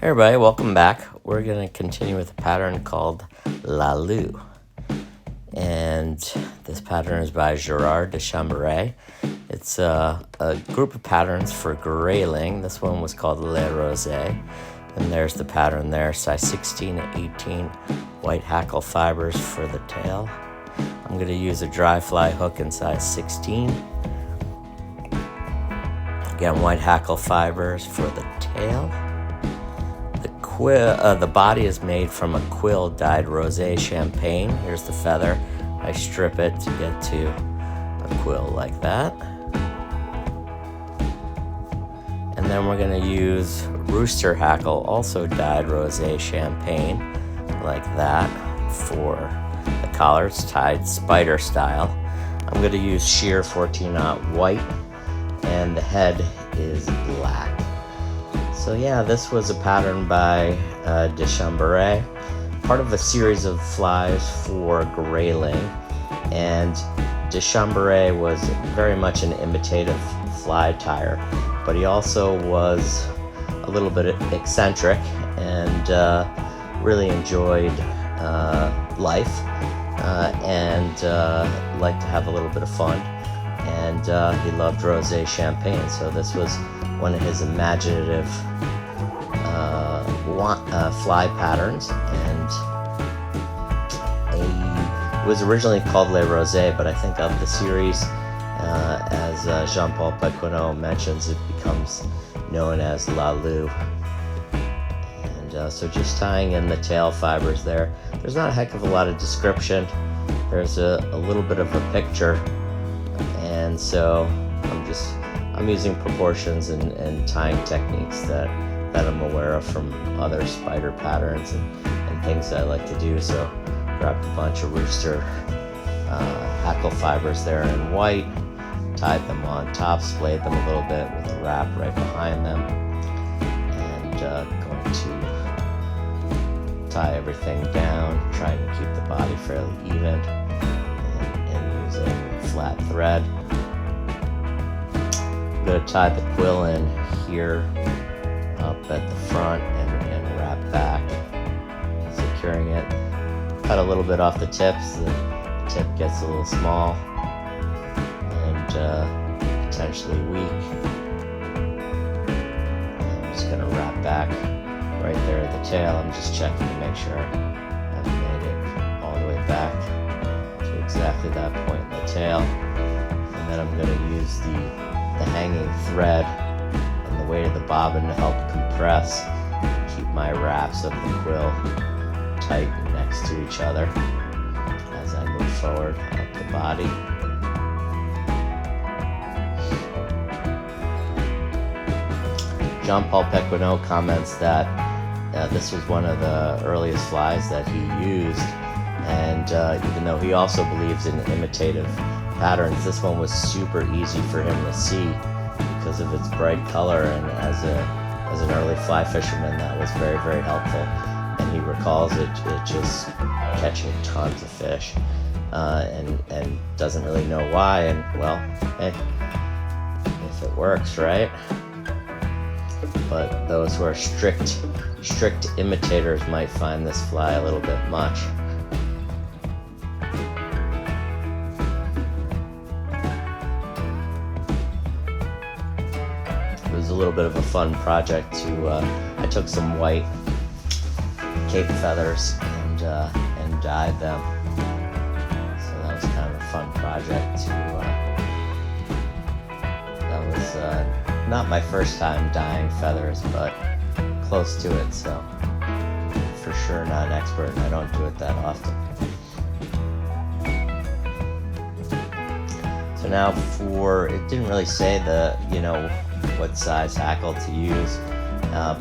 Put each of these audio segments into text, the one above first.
Hey everybody, welcome back. We're going to continue with a pattern called Loue. And this pattern is by Gerard de Chamberet. It's a group of patterns for Grayling. This one was called Le Rose. And there's the pattern there, size 16 to 18 white hackle fibers for the tail. I'm going to use a dry fly hook in size 16. Again, white hackle fibers for the tail. The body is made from a quill dyed rosé champagne. Here's the feather. I strip it to get to a quill like that. And then we're going to use rooster hackle, also dyed rosé champagne, like that, for the collar. It's tied spider style. I'm going to use sheer 14-aught white, and the head is black. So yeah, this was a pattern by de Chamberet, part of a series of flies for Grayling. And de Chamberet was very much an imitative fly tyer, but he also was a little bit eccentric and really enjoyed life and liked to have a little bit of fun. And he loved rosé champagne, so this was one of his imaginative fly patterns, and it was originally called Le Rose, but I think of the series, as Jean-Paul Pequenot mentions, it becomes known as Loue. And so just tying in the tail fibers there. There's not a heck of a lot of description. There's a little bit of a picture, and so I'm using proportions and tying techniques that I'm aware of from other spider patterns and things that I like to do. So grabbed a bunch of rooster hackle fibers there in white, tied them on top, splayed them a little bit with a wrap right behind them, and going to tie everything down, trying to keep the body fairly even, and using flat thread. I'm going to tie the quill in here up at the front and wrap back, securing it. Cut a little bit off the tips. The tip gets a little small and potentially weak. I'm just going to wrap back right there at the tail. I'm just checking to make sure I've made it all the way back to exactly that point in the tail. And then I'm going to use the hanging thread and the weight of the bobbin to help compress and keep my wraps of the quill tight next to each other as I move forward up the body. Jean-Paul Pequenot comments that this was one of the earliest flies that he used, and even though he also believes in imitative patterns, this one was super easy for him to see because of its bright color, and as an early fly fisherman, that was very, very helpful. And he recalls it just catching tons of fish, and doesn't really know why. And well, hey, if it works, right? But those who are strict imitators might find this fly a little bit much. It was a little bit of a fun project I took some white cape feathers and dyed them. So that was kind of a fun project that was not my first time dyeing feathers, but close to it, so for sure not an expert, and I don't do it that often. So now it didn't really say what size hackle to use,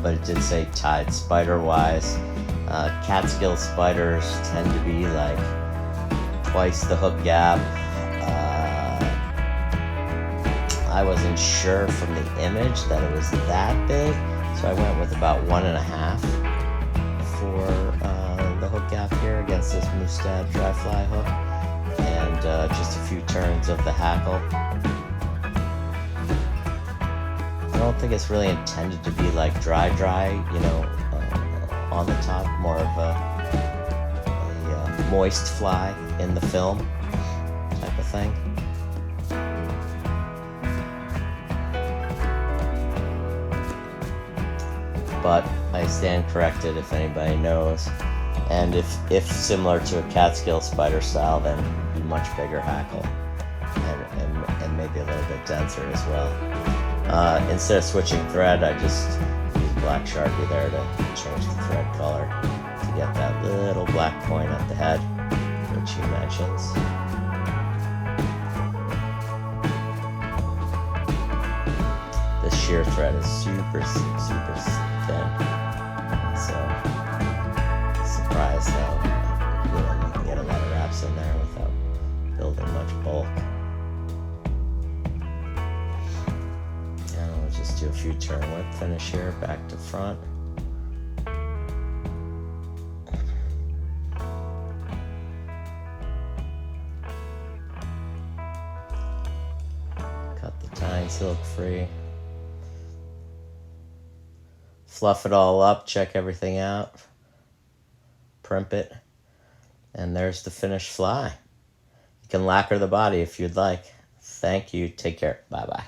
but it did say tied spider-wise. Catskill spiders tend to be like twice the hook gap. I wasn't sure from the image that it was that big, so I went with about 1.5 for the hook gap here against this Mustad dry fly hook, and just a few turns of the hackle. I don't think it's really intended to be like dry, on the top, more of a moist fly in the film type of thing. But I stand corrected if anybody knows. And if similar to a catskill spider style, then be much bigger hackle and maybe a little bit denser as well. Instead of switching thread, I just use black Sharpie there to change the thread color to get that little black point at the head, which he mentions. This shear thread is super thin, so surprised how you can get a lot of wraps in there without building much bulk. And we'll just do a few turn whip finish here, back to front. Cut the tying silk free. Fluff it all up, check everything out, primp it, and there's the finished fly. You can lacquer the body if you'd like. Thank you, take care, bye-bye.